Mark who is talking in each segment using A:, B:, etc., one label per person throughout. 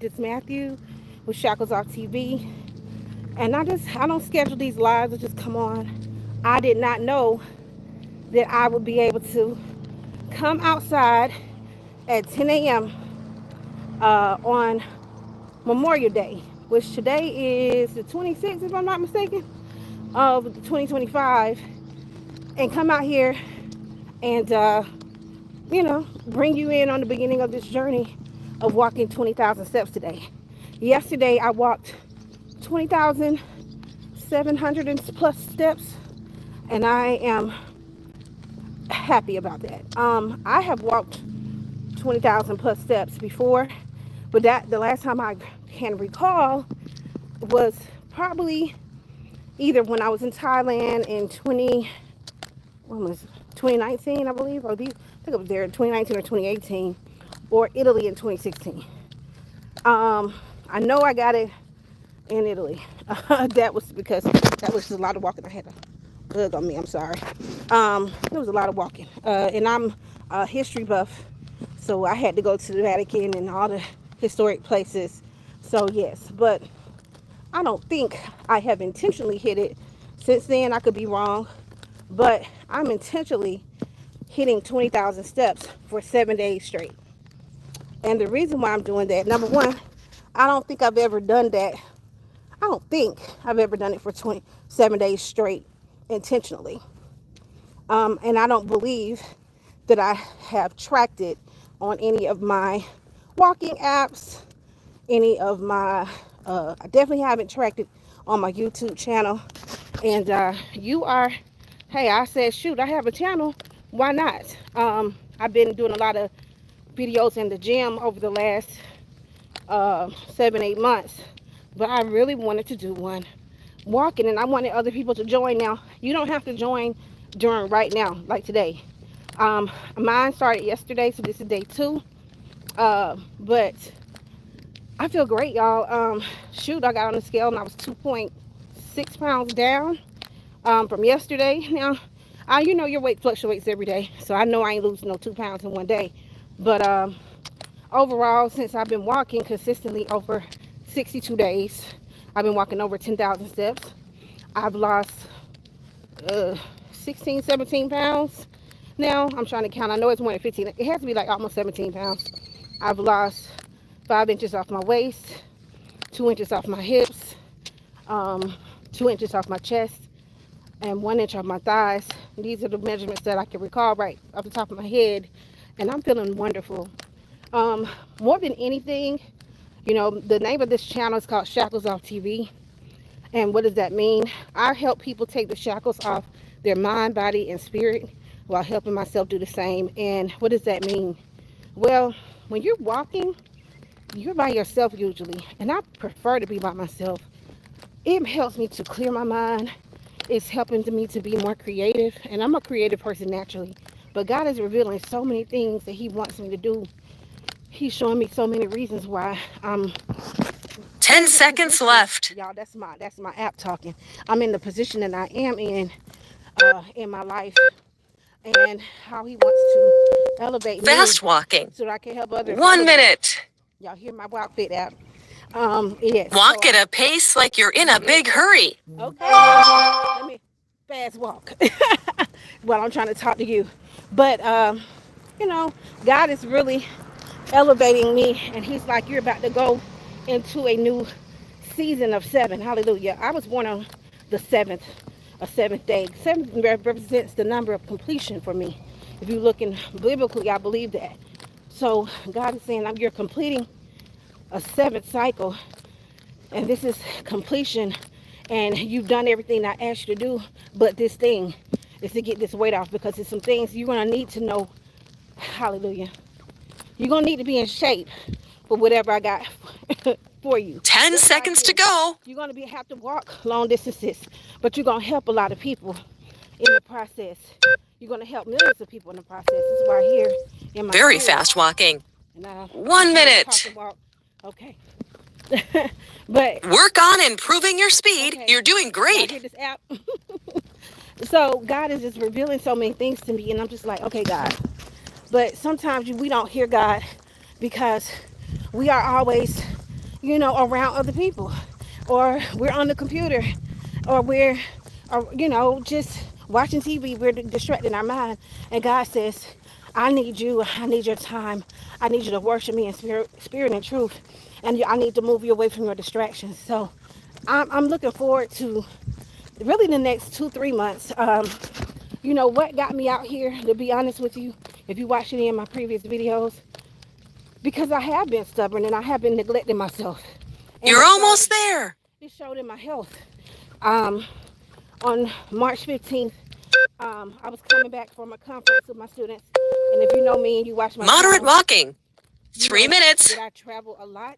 A: It's Matthew with Shackles Off TV. And I don't schedule these lives, I just come on. I did not know that I would be able to come outside at 10 a.m. On Memorial Day, which today is the 26th, if I'm not mistaken, of 2025, and come out here and, bring you in on the beginning of this journey of walking 20,000 steps today. Yesterday, I walked 20,700 plus steps, and I am happy about that. I have walked 20,000 plus steps before, but the last time I can recall was probably either when I was in Thailand in 2019, I believe, I think it was there in 2019 or 2018, or Italy in 2016. I know I got it in Italy. That was because that was just a lot of walking. I had a bug on me. I'm sorry. It was a lot of walking, and I'm a history buff, so I had to go to the Vatican and all the historic places. So yes, but I don't think I have intentionally hit it. Since then, I could be wrong, but I'm intentionally hitting 20,000 steps for 7 days straight. And the reason why I'm doing that, number one, I don't think I've ever done that. I don't think I've ever done it for 27 days straight intentionally. And I don't believe that I have tracked it on any of my walking apps, any of my, I definitely haven't tracked it on my YouTube channel. And hey, I said, shoot, I have a channel. Why not? I've been doing a lot of videos in the gym over the last 7-8 months, but I really wanted to do one walking, and I wanted other people to join. Now you don't have to join during right now, like today. Mine started yesterday, so this is day 2. But I feel great, y'all. Shoot, I got on the scale and I was 2.6 pounds down from yesterday. Now, your weight fluctuates every day, so I know I ain't losing no 2 pounds in one day. But overall, since I've been walking consistently over 62 days, I've been walking over 10,000 steps. I've lost 16, 17 pounds. Now, I'm trying to count. I know it's more than 15. It has to be like almost 17 pounds. I've lost 5 inches off my waist, 2 inches off my hips, 2 inches off my chest, and 1 inch off my thighs. These are the measurements that I can recall right off the top of my head, and I'm feeling wonderful. More than anything, the name of this channel is called Shackles Off TV. And what does that mean? I help people take the shackles off their mind, body, and spirit while helping myself do the same. And what does that mean? Well, when you're walking, you're by yourself usually, and I prefer to be by myself. It helps me to clear my mind. It's helping me to be more creative, and I'm a creative person naturally, but God is revealing so many things that he wants me to do. He's showing me so many reasons why I'm
B: 10 seconds left.
A: Y'all, that's my app talking. I'm in the position that I am in my life, and how he wants to elevate me
B: Fast walking.
A: so that I can help others
B: 1
A: elevate.
B: minute.
A: Y'all hear my walk fit app? Yes.
B: Walk at a pace like you're in a big hurry.
A: Okay. Let me fast walk while I'm trying to talk to you. But God is really elevating me, and he's like, you're about to go into a new season of 7. Hallelujah. I was born on the 7th, a 7th day. 7 represents the number of completion for me. If you look in biblically, I believe that. So God is saying, you're completing a 7th cycle, and this is completion, and you've done everything I asked you to do, but this thing is to get this weight off, because there's some things you're going to need to know. Hallelujah. You're going to need to be in shape for whatever I got for you.
B: 10 seconds to go.
A: You're going to have to walk long distances, but you're going to help a lot of people in the process. You're going to help millions of people in the process. This is why here in my
B: Very
A: school,
B: fast walking. 1
A: I'm
B: minute.
A: Okay. But
B: work on improving your speed.
A: Okay.
B: You're doing great.
A: Hear this app? So God is just revealing so many things to me, and I'm just like, okay, God. But sometimes we don't hear God because we are always around other people, or we're on the computer, or or just watching TV. We're distracting our mind, and God says, I need you. I need your time. I need you to worship me in spirit and truth, and I need to move you away from your distractions. So I'm looking forward to really the next 2-3 months. What got me out here, to be honest with you, if you watched any of my previous videos, because I have been stubborn and I have been neglecting myself. And
B: You're almost there.
A: it showed in my health. On March 15th, I was coming back from a conference with my students. And if you know me and you watch my
B: Moderate
A: channel,
B: walking.
A: you
B: 3
A: know
B: minutes.
A: that I travel a lot.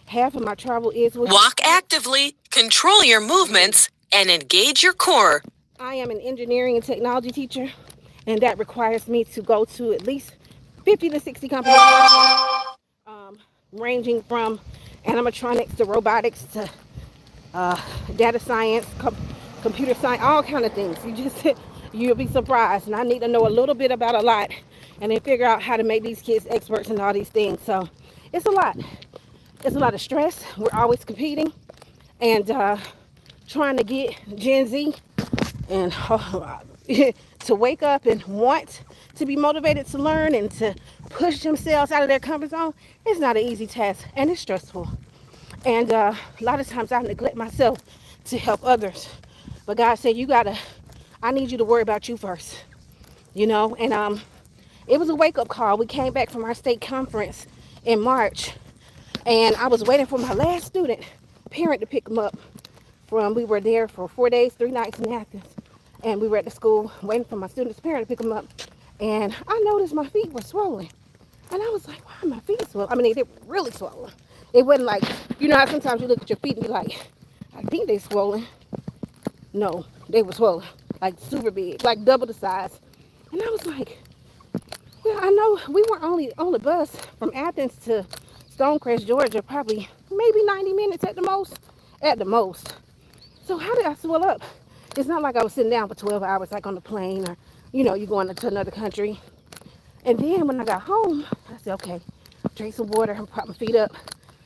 A: Half of my travel is with
B: Walk actively, control your movements, and engage your core.
A: I am an engineering and technology teacher, and that requires me to go to at least 50 to 60 companies, ranging from animatronics to robotics to data science, computer science, all kind of things. You'll be surprised, and I need to know a little bit about a lot, and then figure out how to make these kids experts in all these things. So it's a lot. It's a lot of stress. We're always competing, and trying to get Gen Z and to wake up and want to be motivated to learn and to push themselves out of their comfort zone. It's not an easy task, and it's stressful. And a lot of times I neglect myself to help others. But God said, I need you to worry about you first. And it was a wake-up call. We came back from our state conference in March, and I was waiting for my last student parent to pick them up. We were there for 4 days, 3 nights in Athens. And we were at the school waiting for my student's parent to pick them up. And I noticed my feet were swollen. And I was like, why are my feet swollen? I mean, they were really swollen. It wasn't like, how sometimes you look at your feet and be like, I think they swollen. No, they were swollen. Like super big, like double the size. And I was like, well, I know we were only on the bus from Athens to Stonecrest, Georgia, probably maybe 90 minutes at the most. At the most. So how did I swell up? It's not like I was sitting down for 12 hours like on the plane, or, you're going to another country. And then when I got home, I said, okay, drink some water and prop my feet up.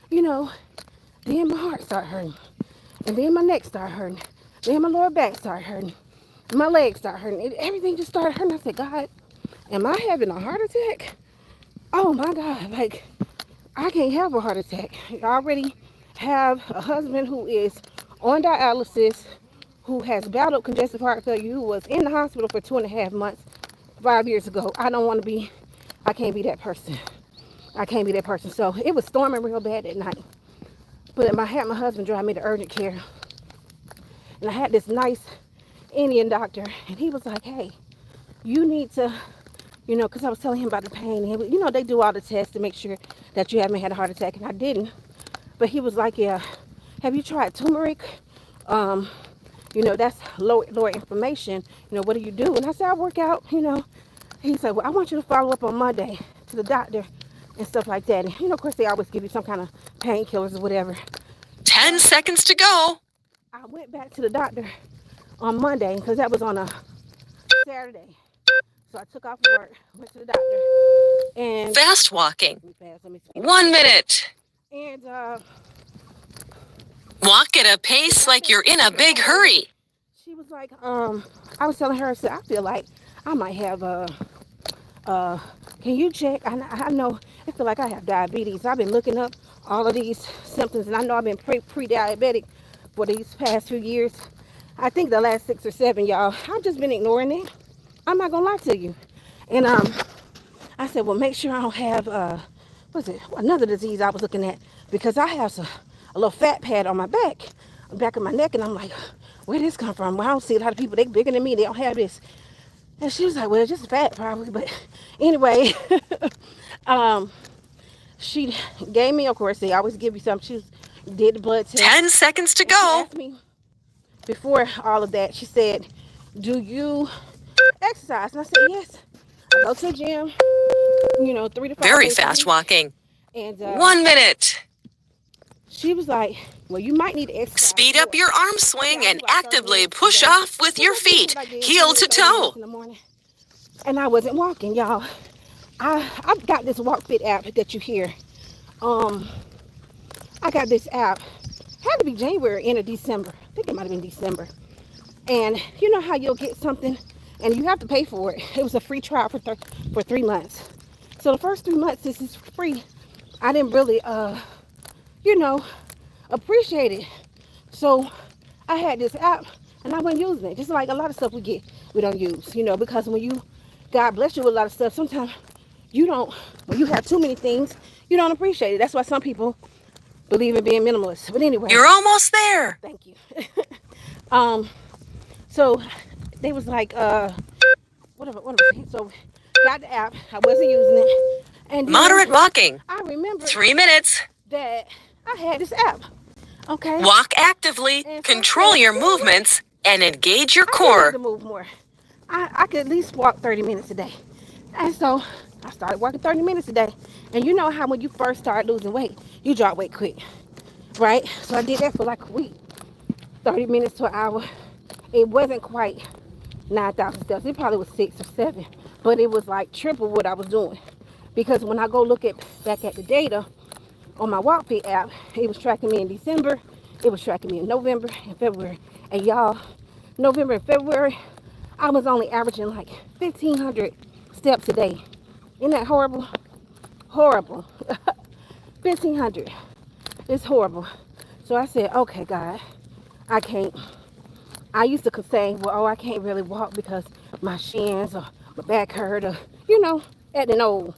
A: Then my heart started hurting. And then my neck started hurting. Then my lower back started hurting. My legs started hurting. Everything just started hurting. I said, God, am I having a heart attack? Oh my God, like, I can't have a heart attack. I already have a husband who is on dialysis, who has battled congestive heart failure, who was in the hospital for 2.5 months 5 years ago. I can't be that person. I can't be that person. So it was storming real bad that night. But I had my husband drive me to urgent care. And I had this nice Indian doctor, and he was like, hey, you need to, because I was telling him about the pain. And they do all the tests to make sure that you haven't had a heart attack, and I didn't. But he was like, yeah, have you tried turmeric? That's lower inflammation. What do you do? And I said, I work out, He said, well, I want you to follow up on Monday to the doctor and stuff like that. And, of course, they always give you some kind of painkillers or whatever.
B: 10 seconds to go.
A: I went back to the doctor on Monday because that was on a Saturday. So I took off work, went to the doctor, and
B: Fast walking. 1 minute.
A: And
B: Walk at a pace like you're in a big hurry.
A: she was like, I was telling her, I said, I feel like I might have can you check? I know, I feel like I have diabetes. I've been looking up all of these symptoms, and I know I've been pre-diabetic for these past few years. I think the last 6 or 7, y'all. I've just been ignoring it. I'm not gonna lie to you. And I said, well, make sure I don't have another disease I was looking at, because I have a little fat pad on my back of my neck, and I'm like, where did this come from? Well, I don't see a lot of people, they bigger than me, they don't have this. And she was like, well, it's just fat probably. But anyway, she gave me, of course, they always give you something. She did the blood test.
B: 10 seconds to
A: She
B: go.
A: asked me before all of that, she said, do you exercise? And I said, yes. I go to the gym, 3 to 5
B: Very
A: days a
B: fast
A: week.
B: walking.
A: And
B: 1 minute.
A: she was like, well, you might need to exercise
B: Speed up
A: more.
B: your arm swing
A: Yeah,
B: and
A: I was about 30
B: actively
A: minutes
B: push
A: a day.
B: off with your feet, heel to toe.
A: In the morning. And I wasn't walking, y'all. I've got this Walk Fit app that you hear. I got this app. Had to be January, end of December. I think it might have been December. And you know how you'll get something and you have to pay for it. It was a free trial for 3 months. So the first 3 months, this is free. I didn't really, you know, appreciate it. So I had this app and I wasn't using it. Just like a lot of stuff we don't use, you know, because when God bless you with a lot of stuff, sometimes when you have too many things, you don't appreciate it. That's why some people believe in being minimalist. But anyway.
B: You're almost there.
A: Thank you. So they was like, whatever. So got the app. I wasn't using it. And
B: Moderate walking.
A: I remember
B: 3 minutes.
A: that I had this app. Okay.
B: Walk actively, control your movements, and engage your
A: I
B: core.
A: need to move more. I could at least walk 30 minutes a day. And so I started walking 30 minutes a day. And you know how when you first start losing weight, you drop weight quick, right? So I did that for like a week, 30 minutes to an hour. It wasn't quite 9,000 steps. It probably was 6 or 7, but it was like triple what I was doing. Because when I go look back at the data on my WalkFit app, it was tracking me in December. It was tracking me in November and February. And y'all, November and February, I was only averaging like 1,500 steps a day. Isn't that horrible? Horrible. 1,500. It's horrible. So I said, okay, God, I can't. I used to say, well, I can't really walk because my shins or my back hurt or, acting old.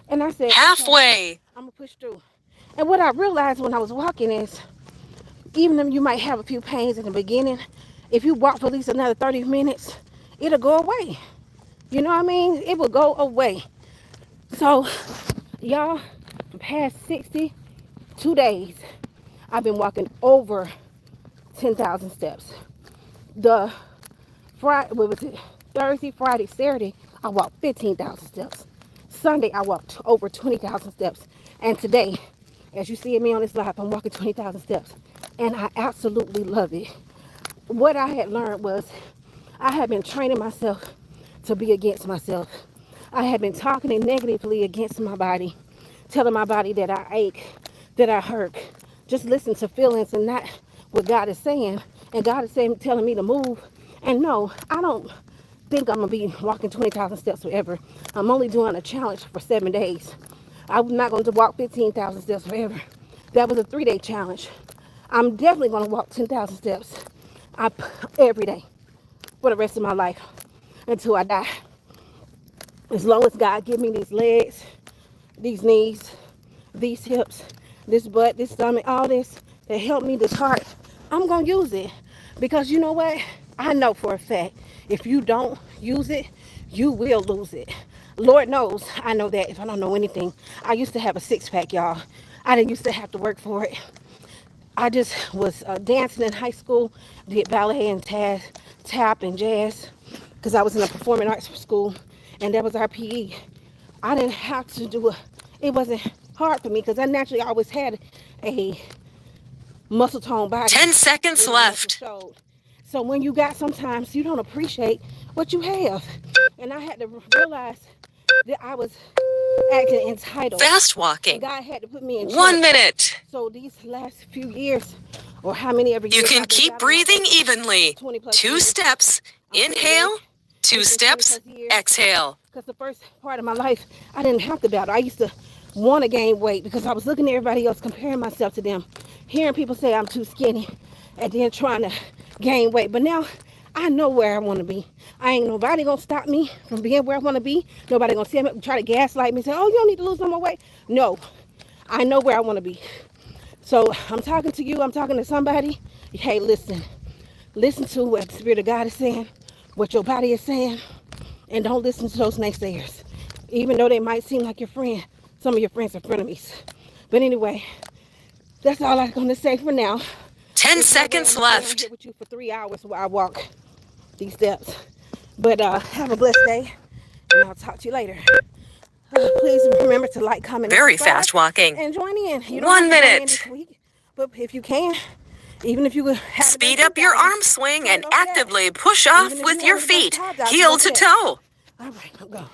A: And I said,
B: halfway.
A: Okay, I'm going to push through. And what I realized when I was walking is, even if you might have a few pains in the beginning, if you walk for at least another 30 minutes, it'll go away. You know what I mean? It will go away. So, y'all, the past 62 days, I've been walking over 10,000 steps. The Thursday, Friday, Saturday, I walked 15,000 steps. Sunday, I walked over 20,000 steps. And today, as you see me on this live, I'm walking 20,000 steps. And I absolutely love it. What I had learned was I had been training myself to be against myself. I had been talking negatively against my body, telling my body that I ache, that I hurt. Just listen to feelings and not what God is saying. And God is telling me to move. And no, I don't think I'm going to be walking 20,000 steps forever. I'm only doing a challenge for 7 days. I'm not going to walk 15,000 steps forever. That was a 3-day challenge. I'm definitely going to walk 10,000 steps every day for the rest of my life until I die. As long as God give me these legs, these knees, these hips, this butt, this stomach, all this that help me, this heart, I'm going to use it. Because you know what? I know for a fact, if you don't use it, you will lose it. Lord knows I know that if I don't know anything. I used to have a six-pack, y'all. I didn't used to have to work for it. I just was dancing in high school, did ballet and tap and jazz, because I was in a performing arts school, and that was our PE. I didn't have to do it wasn't hard for me, because I naturally always had a muscle tone body.
B: 10 seconds left.
A: So when you got, sometimes you don't appreciate what you have. And I had to realize that I was acting entitled.
B: Fast walking.
A: And God had to put me in check.
B: 1 minute.
A: So these last few years, or how many ever years,
B: you can keep breathing evenly. 2
A: years.
B: steps. Inhale. 2 steps. Exhale.
A: Because the first part of my life, I didn't have to battle. I used to want to gain weight because I was looking at everybody else, comparing myself to them, hearing people say I'm too skinny, and then trying to gain weight. But now I know where I want to be. I ain't nobody gonna stop me from being where I want to be. Nobody gonna see me try to gaslight me and say, oh, you don't need to lose no more weight. No, I know where I want to be. So I'm talking to you. I'm talking to somebody. Hey, listen to what the Spirit of God is saying, what your body is saying, and don't listen to those naysayers. Even though they might seem like your friend, some of your friends are frenemies. But anyway, that's all I'm gonna say for now.
B: 10 seconds left.
A: I'm here with you for 3 hours while I walk these steps. But have a blessed day, and I'll talk to you later. Please remember to like, comment,
B: Very
A: and subscribe,
B: fast walking.
A: and join in. You
B: 1
A: have to join in
B: minute.
A: this week, but if you can, even if you have
B: Speed up your arm swing and actively push off with your feet, heel to toe.
A: All right, I'm going.